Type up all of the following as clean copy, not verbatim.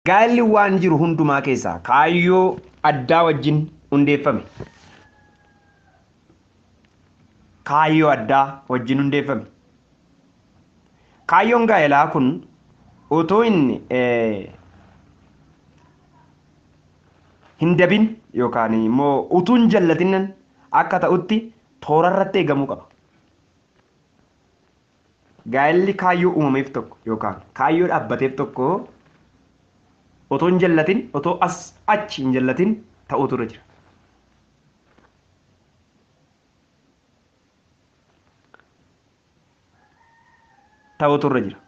Gaa'elli waan jiru hundumaa keessaa kaayyoo addaa wajjin hundeeffame. Kaayyoo addaa wajjin hundeeffame. Kaayyoon gaa'elaa kun otoo inni hin dabin yookaan immoo utuu hin jallatinnan akka ta'utti toora irratti eegamuu qaba. Gaa'elli kaayyoo uumameef tokko yookaan kaayyoo dhaabbateef tokko otoo hin jallatin otoo as achi hin jallatin ta'uutu irra jira. Ta'uutu irra jira.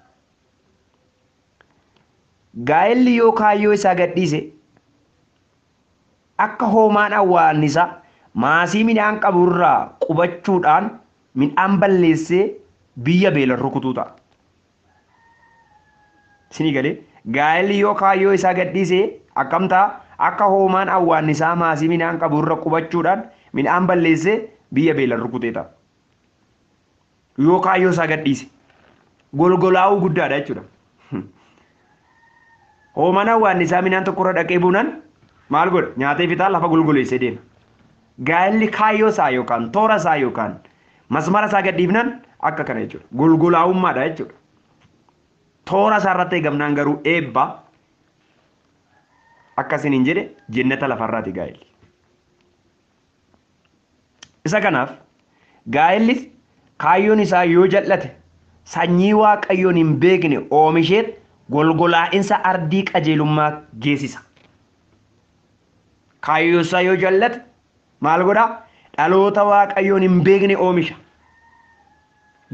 Gaa'elli yoo kaayyoo isaa gadhiise akka hoomaan awwaannisaa maasii midhaan qabu irraa qubachuudhaan midhaan balleessee biyya beelan rukutuu ta'a. Isinii galee gaa'elli yoo kaayyoo isaa gadhiise akkam ta'a akka hoomaan awwaannisaa maasii midhaan qabu irra qubachuudhaan midhaan balleessee biyya beelan rukutee ta'a. Yoo kaayyoo isaa gadhiise golgolaa'uu guddaadha jechuudha. Hoomaan awwaannisaa midhaan tokko irra dhaqee buunaan maal godha nyaatee fixaa lafa golgoleessee deema. Gaa'elli kaayyoo isaa yookaan toora isaa yookaan masmara isaa gadhiifnaan akka kana jechuudha. Golgolaa'ummaadha jechuudha. Toora isaa irratti eegamnaan garuu eebba akkasiin hin jedhe jennata lafarraati gaa'elli. Isa kanaaf gaa'ellis kaayyoon isaa yoo jal'ate sanyii waaqayyoon hin beekne oomisheet golgolaa'insa ardii qajeelummaa geessisa. Kaayyoo isaa yoo jallate maal godhaa dhaloota waaqayyoon hin beekne oomisha.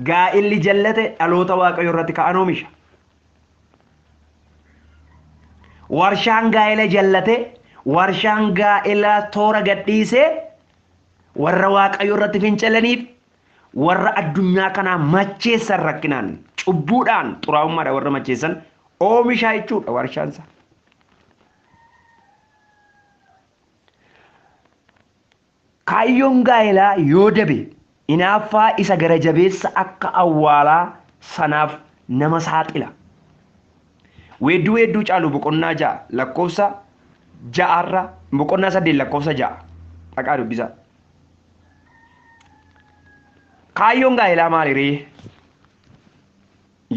Gaa'elli jallate dhaloota waaqayyoo irratti ka'an oomisha. Warshaan gaa'ela jallate warshaan gaa'ela toora gadhiisee warra waaqayyoo irratti fincilaniif warra addunyaa kanaa macheessan rakkinaan cubbuudhaan xuraa'ummaadhaan warra macheessan oomisha jechuudha warshaan isaa. Kaayyoon gaa'elaa yoo dabe hinaaffaa isa gara jabeessa akka awwaalaa sanaaf nama saaxila. Weedduu caalu boqonnaa 6 lakkoofsa 6 boqonnaa 8 lakkoofsa 6 dhaqaa dubbisaa. Kaayyoon gaa'elaa maali ree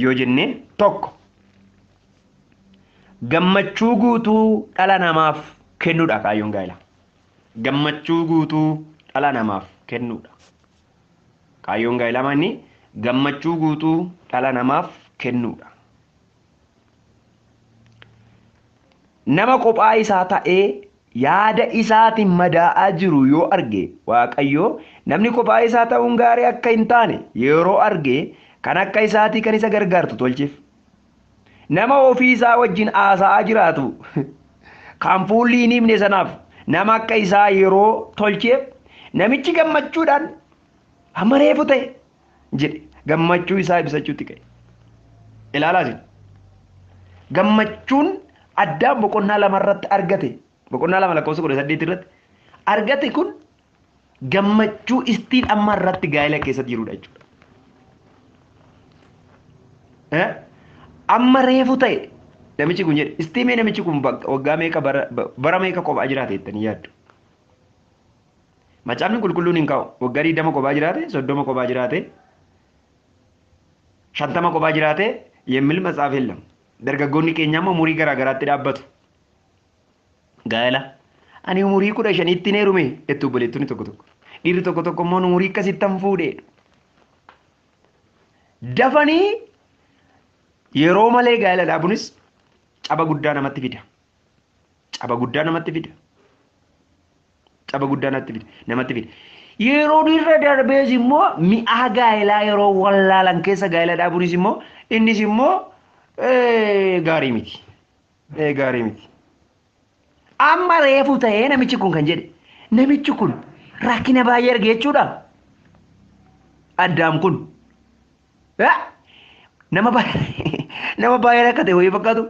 yoo jenne tokko gammachuu guutuu dhala namaaf kennuudha. Kaayyoon gaa'elaa gammachuu guutuu dhala namaaf kennuudha. Kaayyoon gaa'elaa manni gammachuu guutuu dhala namaaf kennuudha. Nama kophaa isaa ta'ee yaada isaatiin madaa'aa jiru yoo arge waaqayyoo namni kophaa isaa ta'uun gaarii akka hin taane yeroo arge kan akka isaatii kan isa gargaartu tolcheef. Nama ofii isaa wajjin haasa'aa jiraatu kan fuulli hin himne sanaaf nama akka isaa yeroo tolcheef namichi gammachuudhaan amma reefu ta'e jedhe gammachuu isaa ibsachuutti ka'e. Ilaalaa jiru. Gammachuun addaan boqonnaa 2 irratti argate boqonnaa 2 lakkoofsa 18 irratti argate kun gammachuu istiin amma irratti gaa'ela keessatti jirudha jechuudha. Amma reefu ta'e namichi kun jedhe istiimee namichi kun waggaa meeqa bara meeqa kophaa jiraate jettanii yaaddu. Macaafni qulqulluun hin kaa'u waggaa 20 kophaa jiraate 30 kophaa jiraate 50 kophaa jiraate yemmil matsaaf hellam. Dargaggoonni keenya ammoo umurii garaa garaatti dhaabbatu. Gaa'ela ani umurii 15tti neerume jettu obboleettonni tokko tokko. Dhiirri tokko tokko immoo umurii akkasitti han fuudhee. Dafanii yeroo malee gaa'ela dhaabuunis caba guddaa namatti fida. Caba guddaa namatti fida. Caba guddaa namatti fida. Yeroo dhiirra darbees immoo mi'a gaa'elaa yeroo wallaalan keessa gaa'ela dhaabuunis immoo innis immoo gaarii miti. Gaarii miti. Amma reefu ta'ee namichi kun kan jedhe namichi kun rakkina baay'ee arge jechuudha. Addaam kun nama baay'ee rakkate wayii fakkaatu.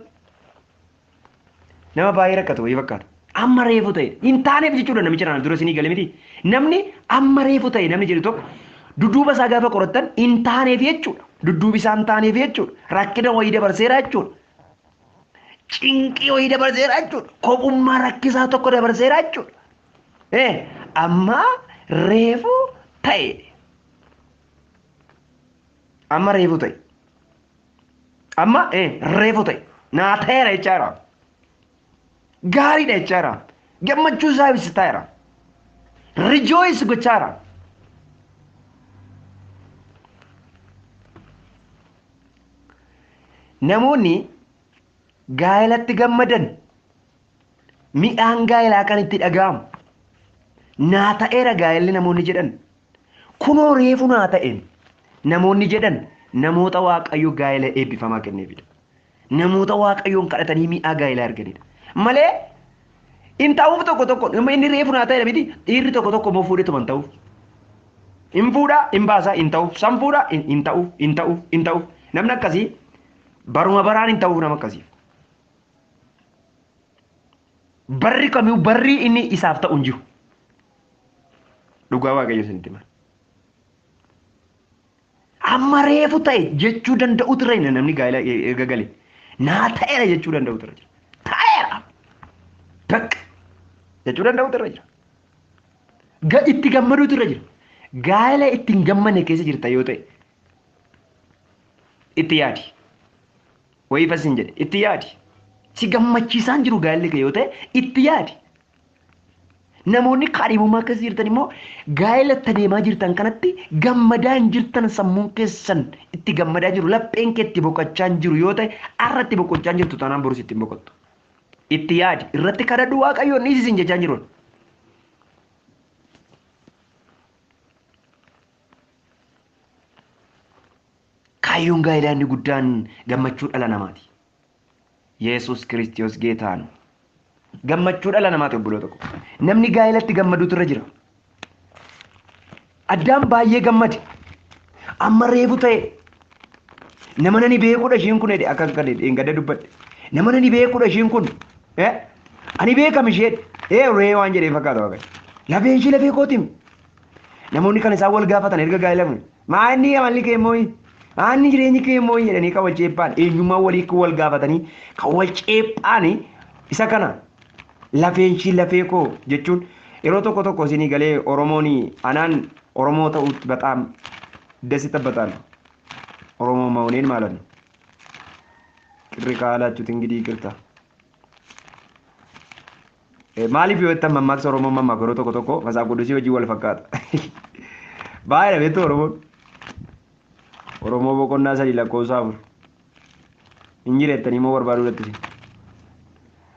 Nama baay'ee rakkate wayii fakkaatu. Amma reefu ta'e hin taaneef jechuudha namicha naan dura isinii gale miti. Namni amma reefu ta'e namni jedhu tokko dudduuba isaa gaafa qorattan hin taaneef jechuudha. Dudduubi isaa hin taaneef jechuudha. Rakkina wayii dabarseera jechuudha. cinqii wayii dabarseera jechuudha. Kophummaa rakkisaa tokko dabarseera jechuudha. Amma reefu ta'e. Amma reefu ta'e. Amma reefu ta'e. Naa ta'eera jechaadha. Gaariidha jechaadha. Gammachuu isaa ibsitaadha. Rejoice gochaadha. Namoonni gaa'elatti gammadan midhaan gaa'elaa kan itti dhaga'amu. Naa ta'eera gaa'elli namoonni jedhan. Kunoo reefu naa ta'een namoonni jedhan namoota Waaqayyo gaa'ela eebbifamaa kenneefidha. Namoota Waaqayyoon kadhatanii mi'aa gaa'elaa arganidha. Malee in ta'uuf tokko inni reefu naa ta'eera miti dhiirri tokko immoo fuudhee tuman ta'uuf. In fuudhaa in baasaa in ta'uuf san fuudhaa in ta'uuf namni akkasii baruma baraan hin ta'uuf nama akkasiif. Barri kamiyyuu barri inni isaaf ta'u hin jiru. Dhugaa Waaqayyo isinitti hima. Amma reefu ta'e jechuu danda'u ture namni gaa'ela erga galee. Naa ta'eera jechuu danda'u ture jira. Ta'eera. Bakka jechuu danda'u ture jira. Itti gammaduu ture jira. Gaa'ela itti hin gammanne keessa jirta yoo ta'e itti yaadi. Wayii fasin jedhe itti yaadi. Si gammachiisaan jiru gaa'elli kee yoo ta'e itti yaadi. Namoonni kaadhimummaa keessa jirtan immoo gaa'elatti deemaa jirtan kanatti gammadaa hin jirtan sammuun keessan itti gammadaa jiru lapheen kee itti boqochaa jiru yoo ta'e irratti boqochaa jirtu taanaan borus itti boqottu. Itti yaadi irratti kadhadhu Waaqayyoon ni isin jechaa jiru. Kaayyoon gaa'elaa inni guddaan gammachuu dhala namaati. Yesus Kiristoos geetaan. Gammachuu dhala namaati obboloota tokko. Namni gaa'elatti gammaduutu irra jira. Addaan baay'ee gammade. Amma reefu ta'e. Nama nani beekudha ishiin kun akka gada dubbadhe. Nama nani beekudha ishiin kun. Ani beekam ishee. Ree waan jedhee fakkaata Waaqayyo. Lafee ishee lafee kootiin. Namoonni kan isaan wal gaafatan erga gaa'elamu. Maanni amalli kee immoo aanni jireenyi kee immoo jedhanii kan wal ceephaan eenyummaa walii wal gaafatanii kan wal ceephaan isa kana lafeen ishii lafee koo jechuun yeroo tokko isinii galee Oromoon anaan Oromoo ta'uutti bataam desi tabbataan Oromoo ma'uuneen maalan qirri kaalachuutti ingidii qirta maaliif yoo ittan mammaaksa Oromoo mammaak yeroo tokko masaa qudusii hojii wal fakkaata baay'ee beektu Oromoo boqonnaa sadii lakkoofsa afur hin jireettanii immoo barbaaduu dhattisi.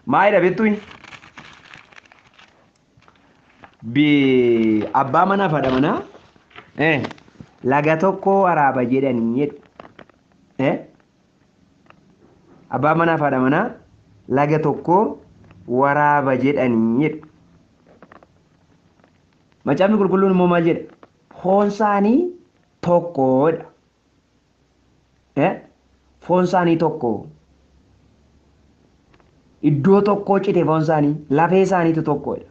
Maayidha beektuun abbaa manaa fi haadha manaa laga tokko waraaba jedhanii jedhu. Abbaa manaa fi haadha manaa laga tokko waraaba jedhanii jedhu. Macaafni qulqulluun immoo maal jedha? Foon isaanii tokkodha. Foon isaanii tokko iddoo tokkoo cite foon isaanii lafee isaaniitu tokkodha.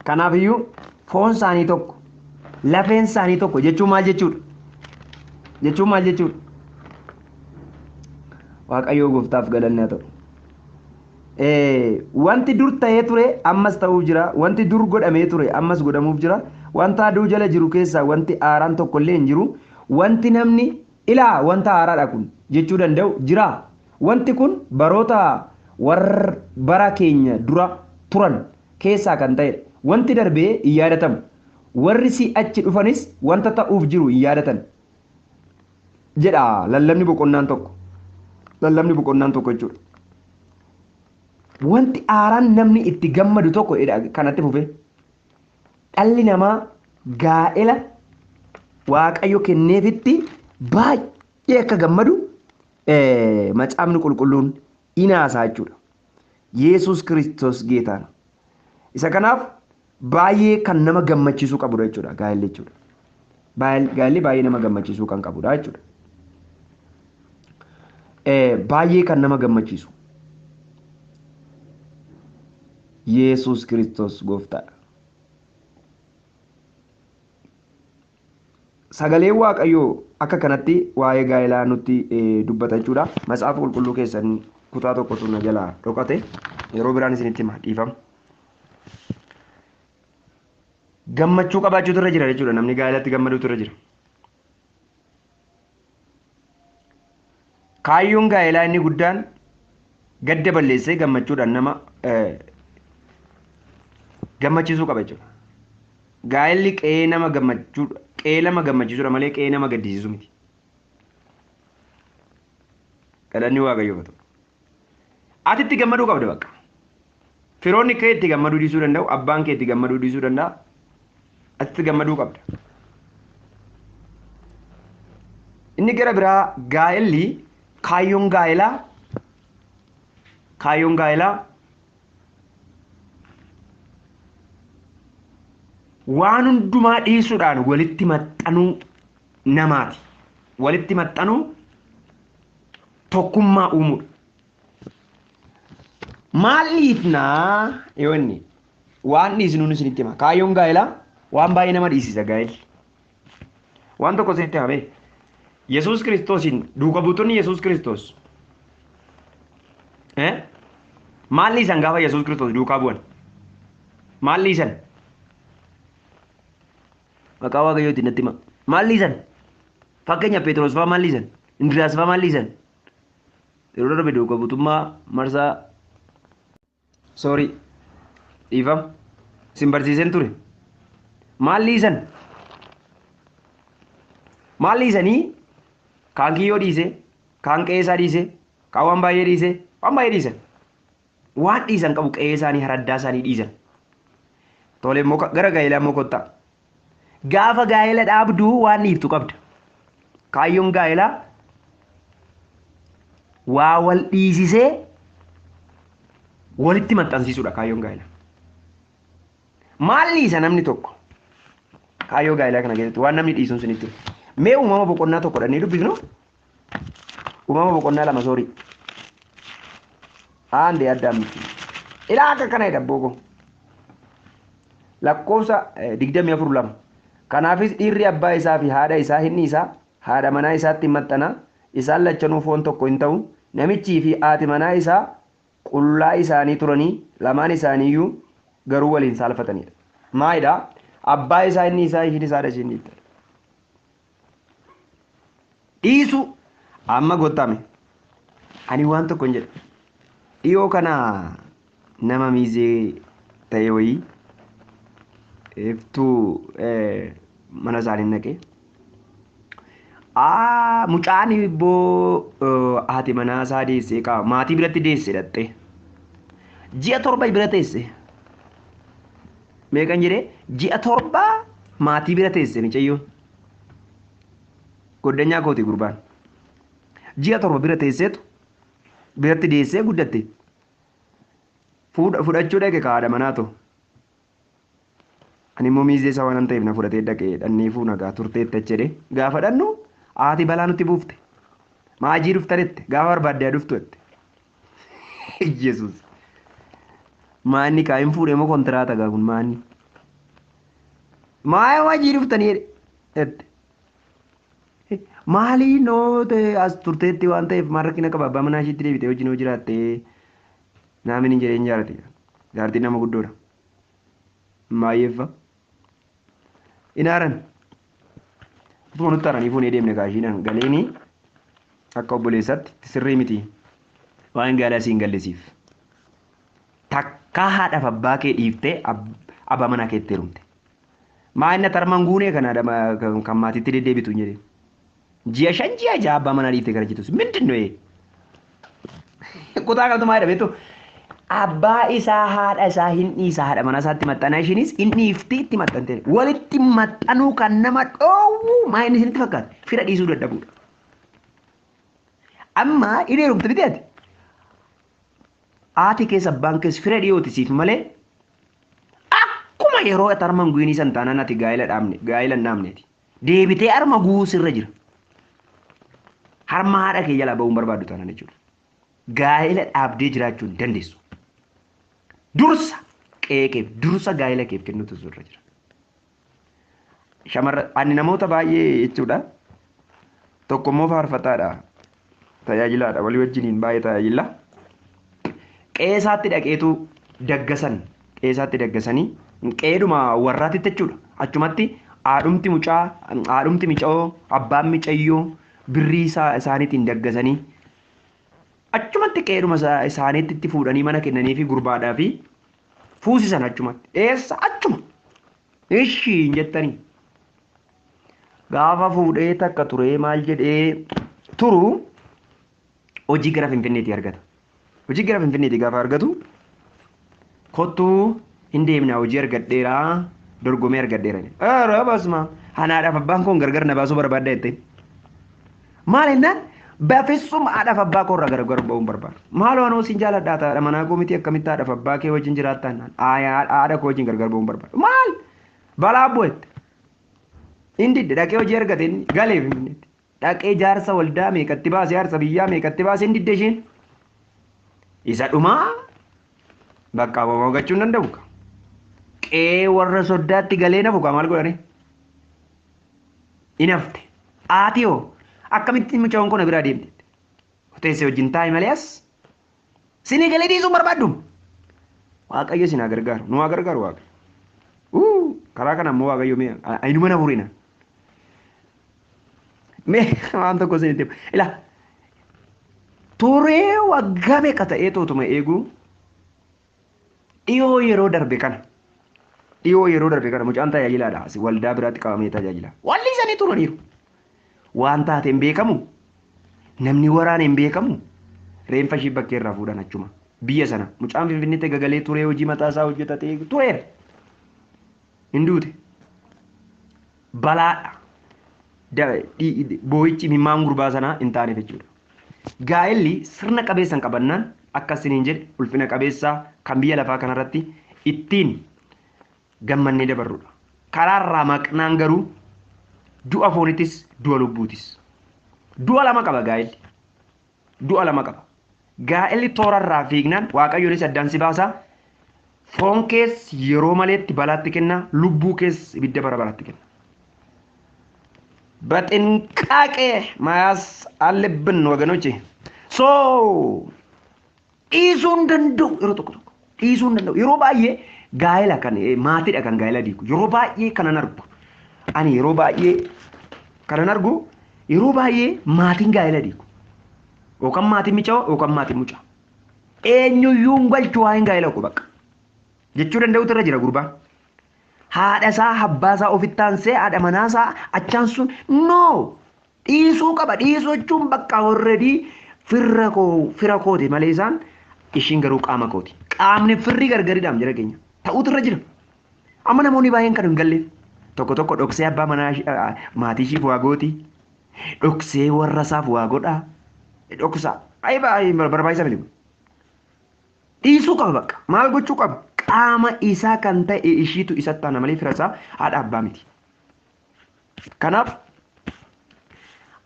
Kanaafiyyuu foon isaanii tokko lafeen isaanii tokko jechuun maal jechuudha? Jechuun maal jechuudha? Waaqayyoo gooftaaf galanni haa ta'u. Wanti dur ta'ee ture ammas ta'uuf jira. Wanti dur godhamee ture ammas godhamuuf jira. Wanta aduu jala jiru keessaa wanti aaraan tokko illee hin jiru. Wanti namni ilaa wanta haaraadha kun jechuu danda'u jira. Wanti kun baroota warra bara keenya dura turan keessaa kan ta'edha. Wanti darbee hin yaadatamu. Warri si achi dhufanis wanta ta'uuf jiru hin yaadatan. Jedha lallabni boqonnaan tokko. Lallabni boqonnaan tokko jechuudha. Wanti aaraan namni itti gammadu tokko kanatti fufe dhalli namaa gaa'ela Waaqayyo kenneefitti baay'ee akka gammadu macaafni qulqulluun inaasaa jechuudha. Yesus Kiristoos geetaan. Isa kanaaf baay'ee kan nama gammachiisuu qabudha jechuudha gaa'elli jechuudha. Gaa'elli baay'ee nama gammachiisuu kan qabudha jechuudha. Baay'ee kan nama gammachiisu. Yesus Kiristoos gooftaadha. sagalee waaqayyoo akka kanatti waa'ee gaa'elaa nutti dubbata jechuudha. Matsaafa qulqulluu keessan kutaa tokkotu na jalaa dhokate yeroo biraan isinitti hima dhiifama. Gammachuu qabaachuutu irra jira jechuudha. Namni gaa'elatti gammaduutu irra jira. Kaayyoon gaa'elaa inni guddaan gadda balleessee gammachuudhaan nama gammachiisuu qaba jechuudha. Gaa'elli qe'ee nama gammachuudha. Qe'ee nama gammachiisuudha malee qe'ee nama gaddisiisu miti. Galanni waaqayyoo ta'u. Ati itti gammaduu qabda bakka. Firoonni kee itti gammaduu dhiisuu danda'u, abbaan kee itti gammaduu dhiisuu danda'a. Ati itti gammaduu qabda. Inni gara biraa gaa'elli kaayyoon gaa'elaa waan hundumaa dhiisuudhaan walitti maxxanuu namaati. Walitti maxxanuu tokkummaa uumuudha. Maaliif naa yoo inni waan dhiisnu isinitti hima. Kaayyoon gaa'elaa waan baay'ee nama dhiisisa gaa'elli. Waan tokko isinitti himee Yesuus Kiristoosiin duuka buutonni Yesuus Kiristoos maal dhiisan gaafa Yesuus Kiristoos duukaa bu'an? Maal dhiisan? Maqaa waaqayyootiin natti hima. Maal dhiisan? Fakkeenya Phexros fa'aa maal dhiisan? Indiriyaas fa'aa maal dhiisan? Yeroo darbe duuka buutummaa marsaa dhiifama isin barsiiseen ture. Maal dhiisan? Maal dhiisanii? Kaan kiyyoo dhiise, kaan qe'ee isaa dhiise, kaan waan baay'ee dhiise, waan baay'ee dhiisan. Waan dhiisan qabu qe'ee isaanii haraddaa isaanii dhiisan. Tole immoo gara gaa'elaa immoo kottaa. Gaafa gaa'ela dhaabduu waan dhiiftu qabda. Kaayyoon gaa'elaa waa wal dhiisisee walitti maxxansiisuudha kaayyoon gaa'elaa. Maal dhiisa namni tokko? Kaayyoo gaa'elaa kana keessatti waan namni dhiisuun sinitti. Mee uumama boqonnaa tokko dhannee dubbisnu? Uumama boqonnaa lama soorii. Aandee addaan miti. Ilaa akka kana jedha booko. Lakkoofsa 24:2. Kanaafis dhiirri abbaa isaa fi haadha isaa hinni isaa haadha manaa isaatti maxxana. Isaan lachanuu foon tokko hin ta'u. Namichii fi haati manaa isaa qullaa isaanii turanii lamaan isaaniiyyuu garuu waliin saalfatanidha. Maalidhaa? Abbaa isaa inni isaa isheen isaadha isheen dhiibta. Dhiisu amma gottame. Ani waan tokko hin jedhu. Dhiyoo kana nama miizee ta'e wayii iftuu mana isaanii naqee. Mucaan ibboo haati manaa isaa deessee qaba. Maatii biratti deesse dhattee. Ji'a 7 bira teesse. Meeqan jedhee ji'a 7 maatii bira teesse micayyoon. Goddanyaa kooti gurbaan. Ji'a 7 bira teesseetu biratti deessee guddatte. Fudhachuu dhaqe haadha manaa ta'u. Ani immoo miizee isaa waan ta'eef na fudhatee dhaqee dhannee fuunagaa turteetta jedhee gaafa dhannu haati balaa nutti buufte. Maajii dhuftanette gaafa barbaaddaa dhuftu jette. Yesuus. Maanni kaayin fuudhee moo kontiraata gaa kun maanni? Maayii maajii dhuftanii jette. Maalii noote as turteetti waan ta'eef maal rakkina qaba abbaa manaa ishiitti deebitee wajjin hoo jiraattee naamni hin jedheen jaallate. Jaartiin nama guddoodha. Maayyeeffa. Inaaran. Utuma nutti aranii fuunee deemne kaashiidhaan galeenii akka obboleessaatti sirrii miti. Waan gaa'elaa siin gallisiif. Takkaa haadhaaf abbaa kee dhiiftee abbaa manaa keetti heerumte. Maa inni tarmaan guunee kan maatiitti deddeebitu hin jedheen. Ji'a 5 ji'a 6 abbaa manaa dhiiftee gara jirtus mindin no'ee. Kutaa qabdu beektu abbaa isaa haadha isaa hin dhiisa haadha manaa isaatti maxxanaa ishiinis hin dhiiftii itti maxxante. Walitti maxxanuu kan nama dhoowwu maa inni isinitti fakkaata fira dhiisuu dadhabuudha. Amma inni heerumte biti ati. Haati keessa abbaan keessa fira dhiyooti siif malee akkuma yeroo tarmaan guunii san taanaan ati gaa'ela hin dhaabneeti. Deebitee harma guuu sirra jira. Harma haadha kee jalaa ba'uun barbaadu taanaan jechuudha. Gaa'ela dhaabdee jiraachuu hin dandeessu. Dursa qe'ee keef dursa gaa'ela keef kennuutu sirra jira. shamarra ani namoota baay'ee jechuudha. Tokko immoo faarfataadha. Tajaajilaadha walii wajjiniin baay'ee tajaajila. Qeesaatti dhaqeetu daggasan. Qeesaatti daggasanii qeeduma warraatitti jechuudha. Achumatti haadhumti mucaa, haadhumti mica'oo, abbaan micayyoo birrii isaaniitiin daggasanii achumatti qeeduma isaaniitti itti fuudhanii mana kennanii fi gurbaadhaa fi fuusisan achumatti. Eessa achuma? Ishiin jettanii. Gaafa fuudhee takka turee maal jedhee turu hojii gara Finfinneetii argata. Hojii gara Finfinneetii gaafa argatu kottuu hin deemnaa hojii argadheeraa dorgomee argadheera. Basma haadhaaf abbaan koon gargar na baasuu barbaadda jettee. Maal jennaan bafissuma haadhaaf abbaa koorraa gargar ba'uun barbaadu. Maaloo anoo siin jaaladhaa taa'adha manaa koo miti akkamitti haadhaaf abbaa kee wajjin jiraattaan haadha koo wajjin gargar ba'uun barbaadu. Maal balaa bu'ette. Indi dhaqee hojii argate galee Finfinneetti. Dhaqee jaarsa waldaa meeqatti baase jaarsa biyyaa meeqatti baase hin didde isheen. Isa dhumaa bakka hogachuu hin danda'u. Qee warra soddaatti galee nafu maal godhani? Inafte. Haati hoo akkamitti mucaan kun biraa deemte? Teessee wajjin taa'e malee as. Sinii galee dhiisuu barbaaddu. Waaqayyo sinaa gargaaru. Nu waa gargaaru waaqa. Karaa kana ammoo waaqayyo mee aynuma na furina. Mee waan tokko isin itti ila turee waggaa meeqa ta'ee tootuma eeguu dhiyoo yeroo darbe kana mucaan tajaajilaadha asi waldaa biraatti qabamee tajaajila. Walli isanii turaniiru. Waan taate hin beekamu namni waraana hin beekamu reenfa ishii bakkee irraa fuudhan achuma biyya sana mucaan Finfinneetti gagalee turee hojii mataa isaa hojjetatee tureera. Hinduuti balaadha. Boo'ichi mimmaan gurbaa sanaa hin taaneef jechuudha. Gaa'elli sirna qabeessan qabannaan akkasiniin jedhe ulfina qabeessaa kan biyya lafaa kanarratti ittiin gammannee dabarrudha. Karaarraa maqnaan garuu du'a foonitis du'a lubbuutis. Du'a lama qaba gaa'elli. Du'a lama qaba. Gaa'elli toorarraa fiignaan waaqayyonis addaan si baasaa. Foon kees yeroo maleetti balaatti kenna, lubbuu kees ibidda bara baraatti kenna. በጥንቃቄ መያዝ አለብን ወገኖቼ። ሶ dhiisuun danda'u yeroo tokko tokko dhiisuun danda'u yeroo baay'ee gaa'ela kan maatiidha kan gaa'ela diigu yeroo baay'ee kanan argu ani yeroo baay'ee kanan argu yeroo baay'ee maatiin gaa'ela diigu yookaan maatiin mica'oo yookaan maatiin mucaa eenyuyyuu hin galchu waa hin gaa'ela ku bakka jechuu danda'utu irra jira gurbaan. Haadha isaa abbaa isaa ofitti aansee haadha manaa isaa achaan sun no dhiisuu qaba. Dhiisuu jechuun bakka already fira kooti malee isaan ishiin garuu qaama kooti. Qaamni firri gargaridhaam jira keenya ta'utu irra jira. Amma namoonni baay'een kan hin galleef tokko tokko dhoksee abbaa manaa maatii ishiif waa gooti. Dhoksee warra isaaf waa godha. Dhoksaa baay'ee barbaachisa miti. Dhiisuu qaba bakka maal gochuu qaba. Qaama isaa kan ta'e ishiitu isatti taana malee fira isaa haadha abbaa miti. Kanaaf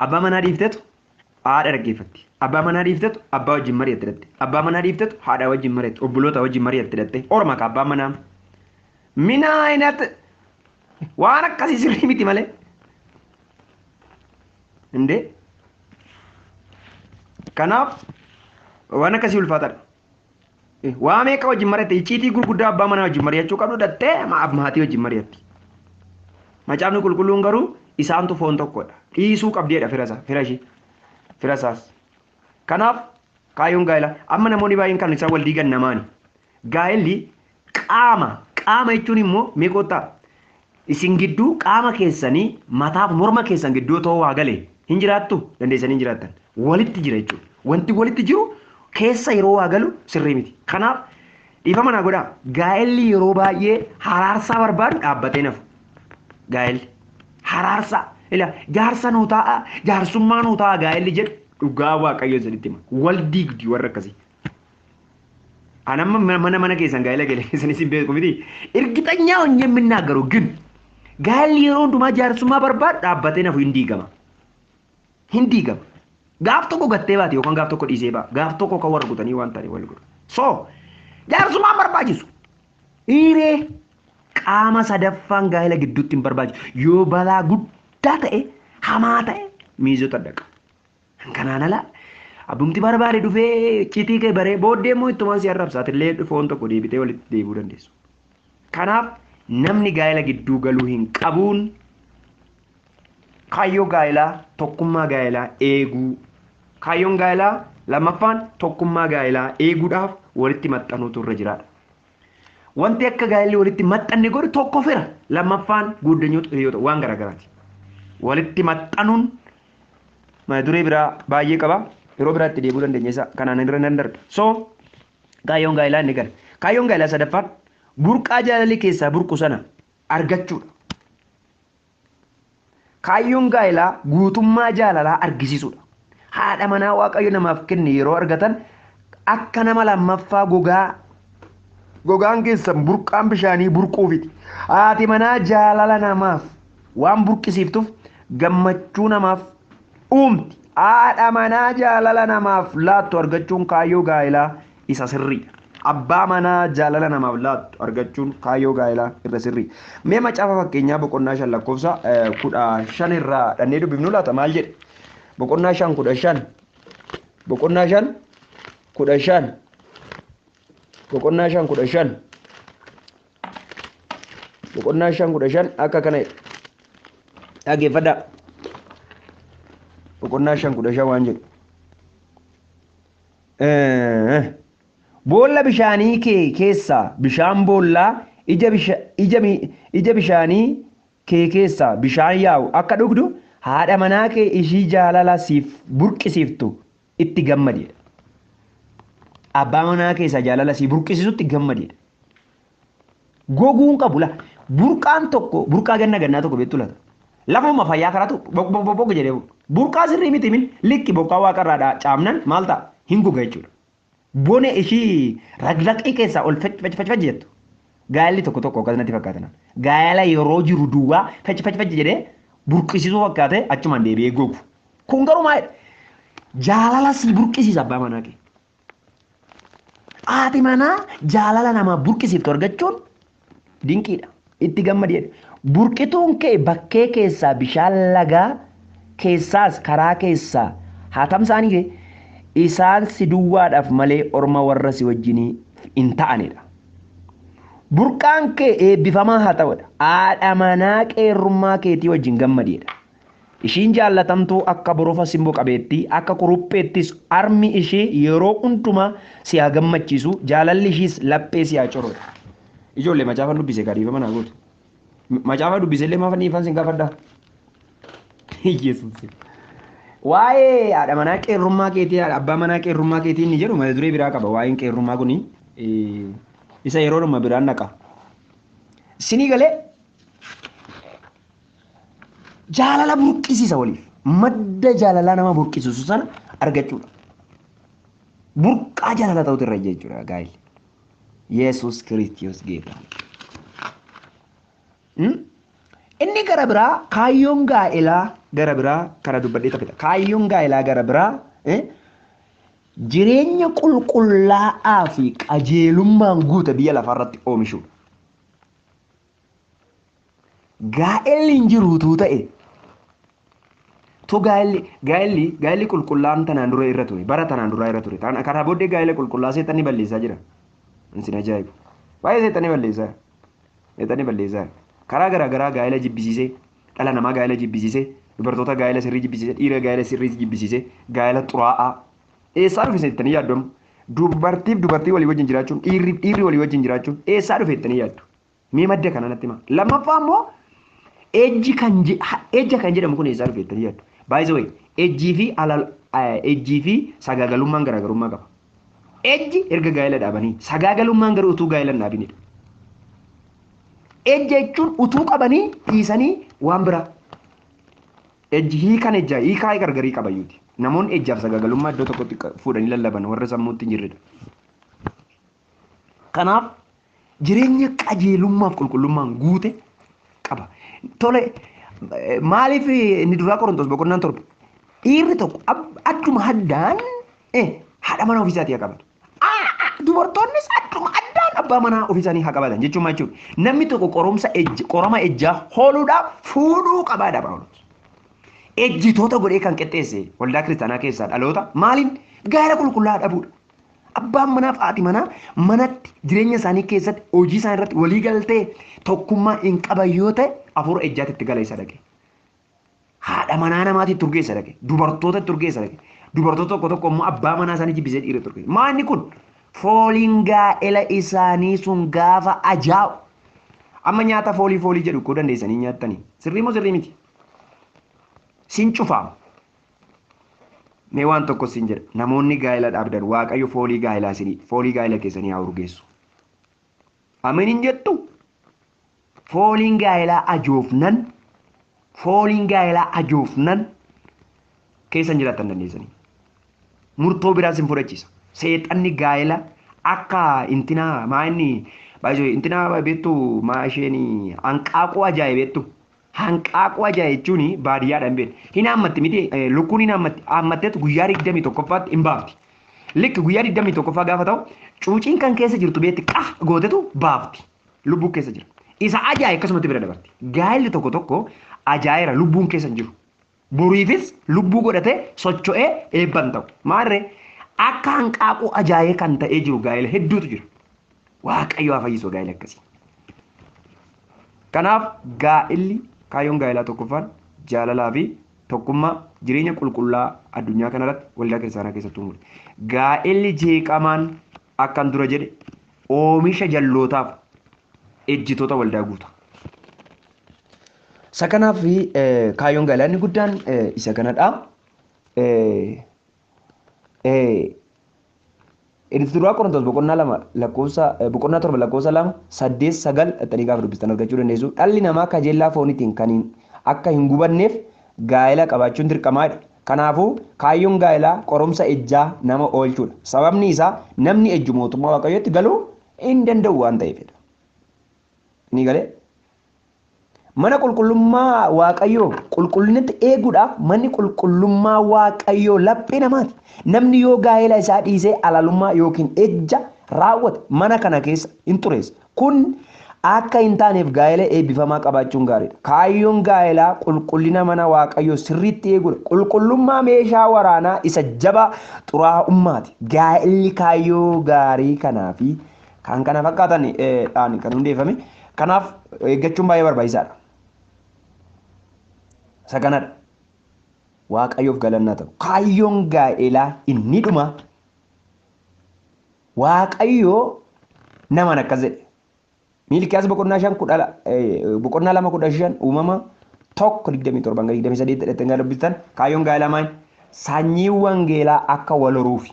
abbaa manaa dhiiftetu haadha dhaggeeffatti. Abbaa manaa dhiiftetu abbaa wajjin mari'atti hidhatte. Abbaa manaa dhiiftetu haadha wajjin mari'atti. Obboloota wajjin mari'atti hidhatte. Orma ka abbaa manaa. Mina inat waan akkasii sirrii miti malee. Indee. Kanaaf waan akkasii ulfaataadha. Waa meeqa wajjin mari'atte icciitii gurguddaa abbaa manaa wajjin mari'achuu qabdu dhattee maatii wajjin mari'atti. Macaafni qulqulluun garuu isaantu foon tokkodha. Dhiisuu qabdeedha fira ishee. Fira isaas. Kanaaf kaayyoon gaa'ela amma namoonni baay'een kan isaan wal diigan namaani. Gaa'elli qaama jechuun immoo meeqotaa isin gidduu qaama keessanii mataaf morma keessan gidduu ta'uu waa galee hin jiraattu dandeessanii hin jiraattan. Walitti jira jechuudha. Wanti walitti jiru keessa yeroo waa galu sirrii miti. Kanaaf dhiifama naa godhaa. Gaa'elli yeroo baay'ee haraarsaa barbaadu dhaabbatee nafu. Gaa'elli haraarsaa jaarsa nuu ta'a jaarsummaa nuu ta'a gaa'elli jedhu dhugaa waaqayyo saditti hima. Wal diigdi warra akkasii. Anamma mana keessan gaa'ela galee keessan isin beeku miti. Irgixanyaa hojii የምናገረው ግን gaa'elli yeroo hundumaa jaarsummaa barbaadu dhaabbatee nafu hin diigama. Hin diigama. Gaaf tokko gattee baate yookaan gaaf tokko dhiisee baa gaaf tokko kan warra gutanii waan ta'e wal godhu. So jaarsummaan barbaachisu. Hiiree qaama sadaffaan gaa'ela gidduutti hin barbaachisu. Yoo balaa guddaa ta'e hamaa ta'e miizota dhaqa. Kanaan ala abbumti barbaade dhufee citii kee baree booddee immoo ittuma si arrabsaatillee foon tokko deebitee walitti deebi'uu dandeessu. Kanaaf namni gaa'ela gidduu galuu hin qabuun kaayyoo gaa'elaa tokkummaa gaa'elaa eeguu. Kaayyoon gaa'elaa lammaffaan tokkummaa gaa'elaa eeguudhaaf walitti maxxanuutu irra jiraadha. Wanti akka gaa'elli walitti maxxanne godhu tokko fira lammaffaan guuddanyootu hiriyoota waan garaagaraati. Walitti maxxanuun mana duree biraa baay'ee qaba. Yeroo biraatti deebuu dandeenya isa kanaan irra nan darba. So kaayyoon gaa'elaa inni kana. Kaayyoon gaa'elaa sadaffaan burqaa jaalalli keessaa burqu sana argachuudha. Kaayyoon gaa'elaa guutummaa jaalalaa argisiisuudha. Haadha manaa Waaqayyo namaaf kenne yeroo argatan akka nama lammaffaa gogaan keessan burqaan bishaanii burquufiti. Haati manaa jaalala namaaf waan burqisiiftuuf gammachuu namaaf uumti. Haadha manaa jaalala namaaf laattu argachuun kaayyoo gaa'elaa isa sirriidha. Abbaa manaa jaalala namaaf laattu argachuun kaayyoo gaa'elaa irra sirriidha. Mee macaafa fakkeenyaa boqonnaa 5 lakkoofsa 15 irraa dhannee dubbifnu laata maal jedhe? Boqonnaa 5 15 boqonnaa 5 15 boqonnaa 5 15 boqonnaa 5 15 akka kana dhageeffadhaa. Boqonnaa 5 15 waan jedhu boolla bishaanii kee keessaa bishaan boollaa ija bishaanii kee keessaa bishaan yaa'u akka dhugdu haadha manaa kee ishii jaalala siif burqisiiftu itti gammadidha. Abbaa manaa keessaa jaalala siif burqisiisutti gammadidha. Goguun qabu la burqaan tokko burqaa gannaa tokko beektu lata. Lafuma fayyaa karaatu bokka jedhee burqaa sirrii miti min likki bokkaa waaqarraadhaa caamnan maal ta'a hin goga jechuudha. Bone ishii raglaqii keessaa ol fecfecfecfec jettu. Gaa'elli tokko akkanatti fakkaatan. Gaa'ela yeroo jiru duwwaa fecfecfec jedhee burqisiisuu fakkaate achumaan deebi'ee gogu. Kun garuu maalidha? Jaalala si burqisiisa abbaa manaa kee. Haati manaa jaalala namaa burqisiiftu argachuun dinqiidha. Itti gammadidha. Burqituun kee bakkee keessaa bishaan lagaa keessaas karaa keessaa haa tamsaanii isaan si duwwaadhaaf malee orma warra si wajjinii hin ta'anidha. Burqaan kee eebbifamaa haa ta'udha. Haadha manaa qeerrummaa keetii wajjin gammadidha. Ishiin jaallatamtuu akka borofa simboo qabeettii akka kurupheettis armi ishee yeroo hundumaa si haa gammachiisu jaalalli ishiis laphee si haa corudha. Ijoollee macaafa dubbise gadiifa manaa gootu. Macaafa dubbise illee maafa niifan sin gaafadhaa. Yesuus. Waa'ee haadha manaa qeerrummaa keetii abbaa manaa qeerrummaa keetii inni jedhu mata duree biraa qaba. Waa'een qeerrummaa kuni isa yeroo dhuma biraan naqa. Sinii galee jaalala burqisiisa waliif madda jaalalaa nama burqisiisu sana argachuudha. Burqaa jaalala ta'utu irra jechuudha gaa'elli. Yesuus Kiristoos geeta. Inni gara biraa kaayyoon gaa'elaa gara biraa kana dubbadhee taphata. Kaayyoon gaa'elaa gara biraa jireenya qulqullaa'aa fi qajeelummaan guuta biyya lafarratti oomishuudha. Gaa'elli hin jiruutuu ta'e to gaa'elli qulqullaa'aan tanaan dura irra ture bara tanaan dura irra ture karaa booddee gaa'ela qulqullaa seexanni balleessaa jira. Insin ajaa'ibu baay'ee seexanni balleessaa karaa garaagaraa gaa'ela jibbisiisee dhala namaa gaa'ela jibbisiisee dubartoota gaa'ela sirrii jibbisiisee dhiira gaa'ela sirrii jibbisiisee gaa'ela xuraa'aa eessaa dhufe seettanii yaaddomu dubartii walii wajjin jiraachuun dhiirri walii wajjin jiraachuun eessaa dhufe seettanii yaaddu mee madda kana natti hima. Lammaffaa immoo ejji kan jedhamu kun eessaa dhufe seettanii yaaddu. By the way ejjii fi sagaagalummaan garaagarummaa qaba. Ejji erga gaa'ela dhaabanii sagaagalummaan garuu utuu gaa'ela hin dhaabinidha. Ejja jechuun utuu qabanii dhiisanii waan biraa. Ejji hiikaa gargarii qabayyuuti. Namoonni ejjaaf sagaagalummaa iddoo tokkotti fuudhanii lallaban warra sammuutti hin jirredha. Kanaaf jireenya qajeelummaaf qulqullummaan guute qaba. Tole maaliif inni duraa Qorontos boqonnaan 7 dhiirri tokko adduma addaan haadha mana ofiisaatii qabatu. Dubartoonnis adduma addaan abbaa manaa ofii isaanii haa qabatan jechuudha. Namni tokko qorama ejjaa hooluudhaaf fuudhuu qabaadha Phaawulos. Ejjitoota godhee kan qixxeesse waldaa kiristaanaa keessaa dhaloota maaliin gaara qulqullaa dhabuudha. Abbaan manaaf haati manaa manatti jireenya isaanii keessatti hojii isaanii irratti walii galtee tokkummaa hin qaban yoo ta'e hafuura ejjaatitti gala isa dhaqe. Haadha manaa namaatiif turgeessa dhaqe. Dubartoota turgeessa dhaqe. Dubartoota tokko immoo abbaa manaa isaanii jibbisee dhiira turgeessa. Maanni kun fooliin gaa'ela isaanii sun gaafa ajaa'u. Amma nyaata foolii jedhu koo dandeessanii nyaattanii. Sirrii moo sirrii miti? Sin cufaama. Mee waan tokko sin jedha. Namoonni gaa'ela dhaabdan Waaqayyo foolii gaa'ela keessanii haa urgeessu. Ameen jettu. Fooliin gaa'elaa ajoofnan keessan jiraatan dandeessanii. Murtoo biraa sin fudhachiisa. Seexanni gaa'ela akka intinaa intinaa beektu maa isheen hanqaaquu ajaa'e beektu. Hanqaaquu ajaa'e jechuun baadiyyaadhaan beektu. Hin hammatti miti lukkuun hin hammatteetu guyyaa 21ffaatti hin baafti. Likki guyyaa 21ffaa gaafa ta'u cuuciin kan keessa jirtu beekti gootetu baafti. Lubbuu keessa jira. Isa ajaa'e akkasumatti bira dabarti. Gaa'elli tokko ajaa'eera lubbuun keessa hin jiru. Boriifis lubbuu godhatee socho'ee eebban ta'u. Maarree akka hanqaaquu ajaa'ee kan ta'ee jiru gaa'ela hedduutu jira. Waaqayyo haa fayyisu gaa'ela akkasii. Kanaaf gaa'elli kaayyoon gaa'elaa tokkoffaan jaalalaa fi tokkummaa jireenya qulqullaa addunyaa kanarratti waldaa kiristaanaa keessatti uumudha. Gaa'elli jeeqamaan akkan dura jedhe oomisha jallootaaf ejjitoota waldaa guuta. Isa kanaaf kaayyoon gaa'elaa inni guddaan isa kanadha. Inni duraa Qorontos boqonnaa 7 8 9 gaafa dubbistan argachuu dandeessu. Dhalli namaa kajeellaa fooniitiin kan akka hin gubanneef gaa'ela qabaachuun dirqamaadha. Kanaafuu kaayyoon gaa'elaa qoromsa ejjaa nama oolchuudha. Sababni isaa namni ejju mootummaa Waaqayyootti galuu hin danda'u waan ta'eefidha. Ni galee? Mana qulqullummaa Waaqayyoo qulqullinatti eeguudhaaf manni qulqullummaa Waaqayyoo laphee namaati. Namni yoo gaa'ela isaa dhiisee alalummaa yookiin ejja raawwate mana kana keessa hin xureessa. Kun akka hin taaneef gaa'ela eebbifamaa qabaachuun gaariidha. Kaayyoon gaa'elaa qulqullina mana Waaqayyoo sirriitti eeguudha. Qulqullummaa meeshaa waraanaa isa jabaa xuraa'ummaati. Gaa'elli kaayyoo gaarii kanaa fi kan kana fakkaatan kan hundeeffame. Kanaaf eeggachuun baay'ee barbaachisaadha. Isa kanadha. Waaqayyoof galannaa ta'u. Kaayyoon gaa'elaa inni dhuma. Waaqayyoo naman akkas jedhe. Miilkiyaas boqonnaa 2:15 uumama 1:27 dhedheetti dubbistan kaayyoon gaa'elaa maal? Sanyii wangeelaa akka wal horuufi.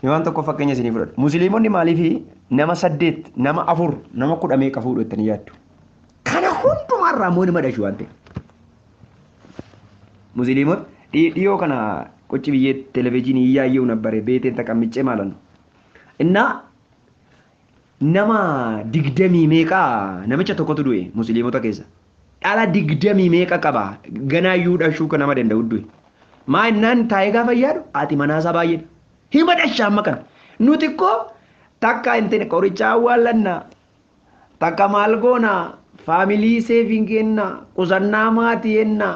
Waan tokko fakkeenya isinii fudhadha. Musliimonni maaliif nama 8, nama 4, nama 10 meeqa fuudhu jettanii yaaddu? Kana hundumarraa immoo nama dhashu waan ta'eef. Musliimota dhiyoo kana qochi biyyee televezyiinii iyyaayyuu nabbare beeteen taqammiccee maalan. Innaa nama 20 meeqa namicha tokkotu du'e musliimota keessa. Dhala 20 meeqa qaba ganaayyuu dhashuu kan nama danda'u du'e. Maa innaan taa'ee gaafa yaadu haati manaasaa baay'eedha. Hima dhashaa amma kana. Nuti koo takka intini qoricha awwaallanna takka maal goona faamilii seefiin kenna qusannaa maatii enna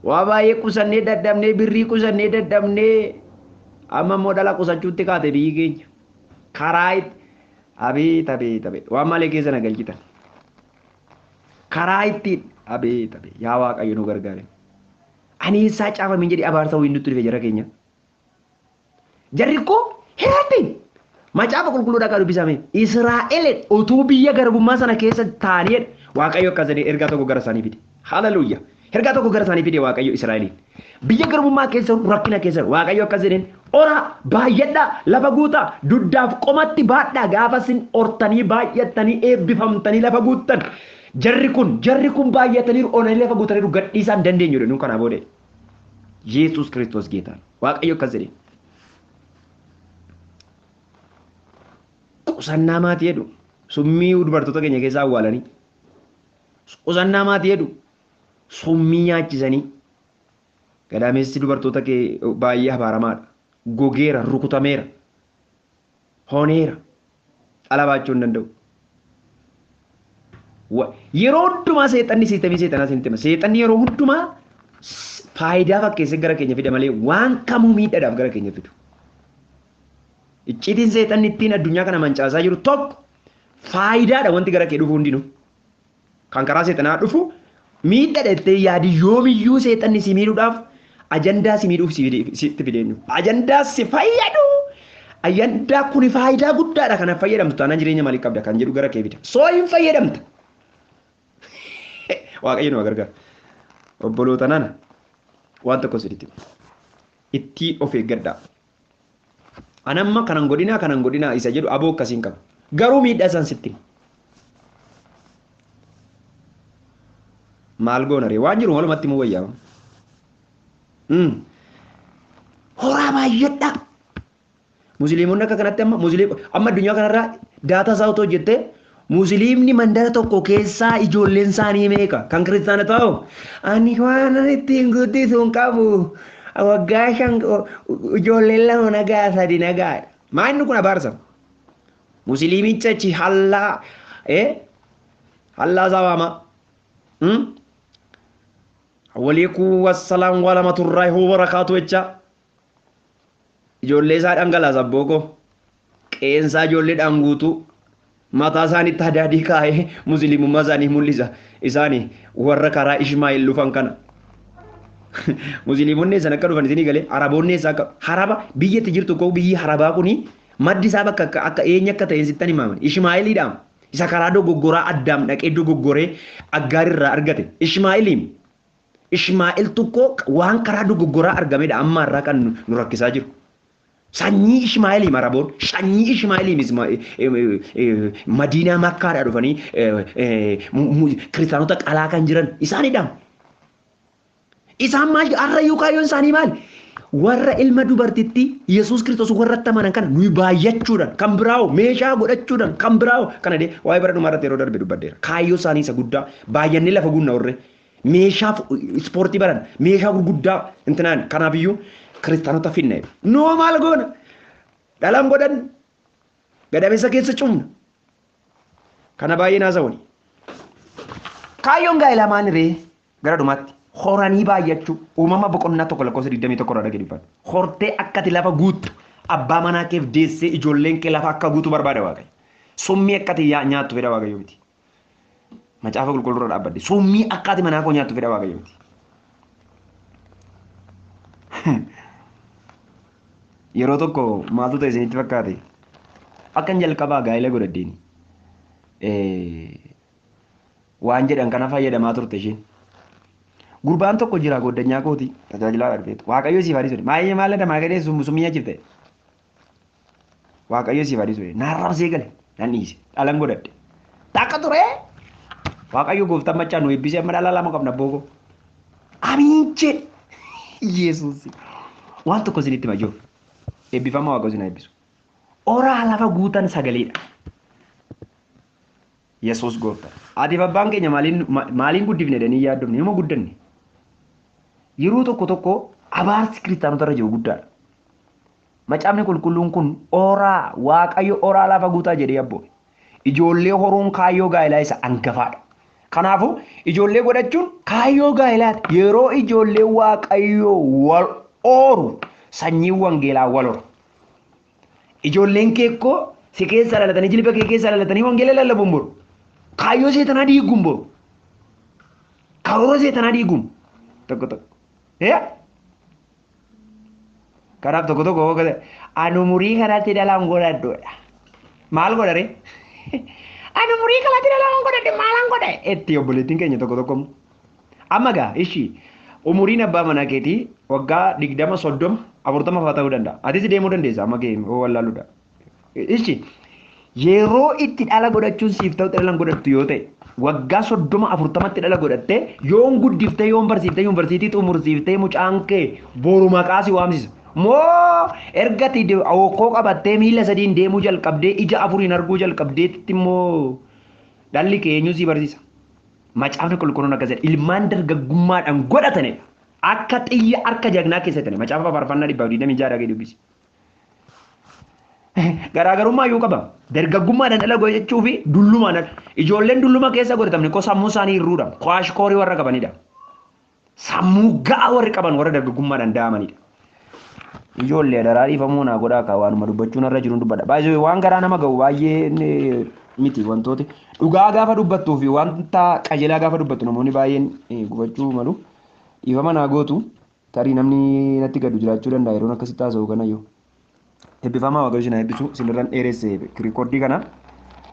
waa baay'ee qusannee daddabnee birrii qusannee daddabnee amma immoo dhala qusachuutti kaate biyyi keenya karaa itti abeet waan malee keessa na galchitan karaa ittiin abeet yaa Waaqayyo nu gargaare ani isaa caafamee jedhee abaarsa wayii nutti dhufe jara keenya jarri koo heeraatiin macaafa qulqulluudhaa kan dubbisame Israa'el utuu biyya garbummaa sana keessa taa'anii Waaqayyo akkas jedhee ergaa tokko gara isaanii fide. Hallelujah. Ergaa tokko gara isaanii fide Waaqayyo Israa'eliin. Biyya garbummaa keessa rakkina keessa Waaqayyo akkas jedheen ora baay'adhaa lafa guutaa duddaaf qomatti baadhaa gaafa sin hortanii baay'attanii eebbifamtanii lafa guuttan. Jarri kun baay'atanii onanii lafa guutanii gadhiisaa hin dandeenyu jedhu kana boode. Yesuus Kiristoos geetaan. Waaqayyo akkas jedheen. Qusannaa maatii jedhu summii dubartoota keenya keessaa awwaalanii qusannaa maatii jedhu summii nyaachisanii gadaamessi dubartoota kee baay'ee abaaramaadha gogeera rukutameera honeera dhala baachuu hin danda'u. Yeroo hundumaa seexanni siistemii seexanaa sin tima. Seexanni yeroo hundumaa faayidaa fakkeessee gara keenya fida malee waan kamuu miidhaadhaaf gara keenya fidu. Icciitiin seexanni ittiin addunyaa kana mancaasaa jiru tokko faayidaadha wanti gara kee dhufu hundinuu. Kan karaa seexanaa dhufu miidhaadha jettee yaadi yoomiyyuu seexanni si miidhuudhaaf ajandaa si miidhuuf sitti fideenyu. Ajandaa si fayyadu. Ajandaa kuni faayidaa guddaadha kanaaf fayyadamtu taanaan jireenya maalii qabda kan jedhu gara kee fida. Soo hin fayyadamta. Waaqayyo nu gargaara. Obboloota nana waan tokko sitti itti of eeggadhaa. Anamma kanan godinaa isa jedhu aboo akkasiin qaba. Garuu miidhaa isaan sitti. Maal goona ree waan jiru walumatti immoo wayyaama. Horaa baay'eedha. Musliimonni akka kanatti amma addunyaa kanarraa daataa isaa otoo jettee Musliimni mandara tokko keessaa ijoolleen isaanii meeqa kan kiristaana ta'u ani waan ittiin guddisuun qabu waggaa 5 ijoolleen 2 nagaa 3 nagaa maanni kun abaarsa Musliimicha achi hallaa sawaama waliikuu wassalaam warahmatullaahi wabarakaatu jecha ijoollee isaa dhangalaasa booko qeensaa ijoolleedhaan guutuu mataa isaaniitti hadaadii kaa'ee musliimummaa isaanii mul'isa isaanii warra karaa Ishmaa'eel dhufan kana musliimonni eessan akka dhufan isinii galee araboonni eessaa akka haraba biyyatti jirtu koo biyyi harabaa kuni maddi isaa bakka akka eenyu akka ta'e sittan himaman Ishmaa'eeliidhaam isa karaa dogoggoraa addaam dhaqee dogoggoree aggaarirraa argate Ishmaa'eel tokko waan karaa dogoggoraa argamedha amma irraa kan nu rakkisaa jiru. Sanyii Ishmaa'eelii maraboon sanyii Ishmaa'eelii Madiinaa Makkaadhaa dhufanii kiristaanota qalaa kan jiran isaanidha. Isaan maal harrayyuu kaayyoon isaanii maal? Warra ilma dubartitti Yesuus Kiristoos warra tamanan kana nuyi baay'achuudhaan kan biraawo meeshaa godhachuudhaan kan biraawo kana dee waa'ee bara dhumaa irratti yeroo darbe dubbaddeera. Kaayyoo isaanii isa guddaa baay'annee lafa gunna warre meeshaa ispoortii baran meeshaa gurguddaa intinaan kanaafiyyuu kiristaanota finna noo maal goona dhalaan godhan gadameessa keessa cumna kana baay'ee naasawani kaayyoon gaa'elaa maal ree gara dhumaatti horanii baay'achuu uumama boqonnaa tokko lakkoofsa 21 irraa dhagee dubbatu hortee akkati lafa guuttu abbaa manaa keef deessee ijoolleen kee lafa akka guutu barbaada waaqayyo summii akkati nyaattu fedha waaqayyo miti macaafa qulqulluurra dhaabbadde summii akkati manaa koo nyaattu fedha waaqayyo miti. Yeroo tokko maaltu ta'e isinitti fakkaate akkan jalqabaa gaa'ela godhaddeeni waan jedhan kana fayyadamaa turte isheen gurbaan tokko jira goddanyaa kooti tajaajilaa dhufeetu waaqayyo siif adii ture maayee maallada maagadee summii nyaachifte waaqayyo siif adii ture naarrabsee gale nan dhiise dhalan godhadde takka ture waaqayyo gooftaan machaa nu eebbisee amma dhala lama qabna booko amiin jedhe Yesuus waan tokko isinitti majoo eebbifama waaqa isin eebbisu oraa lafa guutan sagaleedha Yesuus gooftaa ati abbaan keenya maaliin guddifne jedhanii yaaddofne nama guddanne yeroo tokko abaarsi kiristaanota irra jiru guddaadha macaafni qulqulluun kun oraa waaqayyo oraa lafa guutaa jedhee abboo ijoollee horuun kaayyoo gaa'elaa isa hangafaadha kanaafuu ijoollee godhachuun kaayyoo gaa'elaati yeroo ijoollee waaqayyoo wal ooru sanyii wangeelaa wal oru ijoolleen keekko si keessa dhalatanii jilba kee keessa dhalatanii wangeela lallabuun boru kaayyoo seetanaa diiguun boru karoora seetanaa diiguun tokko kanaaf tokko anu murii kanatti dhalaan godhaddoodha maal godhare anu murii kanatti dhalaan godhadde maalaan godhe itti obboleettiin keenya tokko amma gaa ishii umuriin abbaa manaa keetii waggaa 20 30 40 fa'aa ta'uu danda'a atis deemuu dandeessa amma kee wallaaluudha ishi yeroo itti dhala godhachuun siif ta'u dhalaan godhattu yoo ta'e waggaa 30 40tti dhala godhatte yoon guddiftee yoon barsiiftee yuunivarsiitii xumursiiftee mucaan kee boru maqaa si waamsisa moo ergati okkoo qabattee miila sadiin deemuu jalqabdee ija afuriin arguu jalqabdeetti immoo dhalli kee eenyu si barsiisa macaafni qulqulluun akkas jedha ilmaan dargaggummaadhaan godhatanidha akka xiyya harka jagnaa keessatti macaafa faarfannaa 126 dhagee dubbisi Garaagarummaa iyyuu qaba. Dargaggummaadhaan dhala goe jechuu fi dullumaan ijoolleen dulluma keessa godhatamne ko sammuu isaanii irruudha. Kwaashkoorii warra qabanidha. Sammuu ga'aa warri qaban warra dargaggummaadhaan da'amanidha. Ijoollee daraa dhiifamuu naa godhaa akka waanuma dubbachuun irra jiru dubbadha. Baay'ee waan garaa nama ga'u baay'ee miti wantooti. Dhugaa gaafa dubbattuu fi wanta qajeelaa gaafa dubbattu namoonni baay'een gubachuu malu. Dhiifama naa gootu tarii namni natti gadu jiraachuu danda'a yeroon akkasitti haasa'u kanayyuu. Eebbifamaa Waaqayyo isin haa eebbisu sinirraan dheeresse rikoordii kana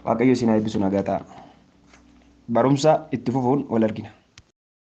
Waaqayyo isin haa eebbisu nagaa ta'a. Barumsa itti fufuun wal argina.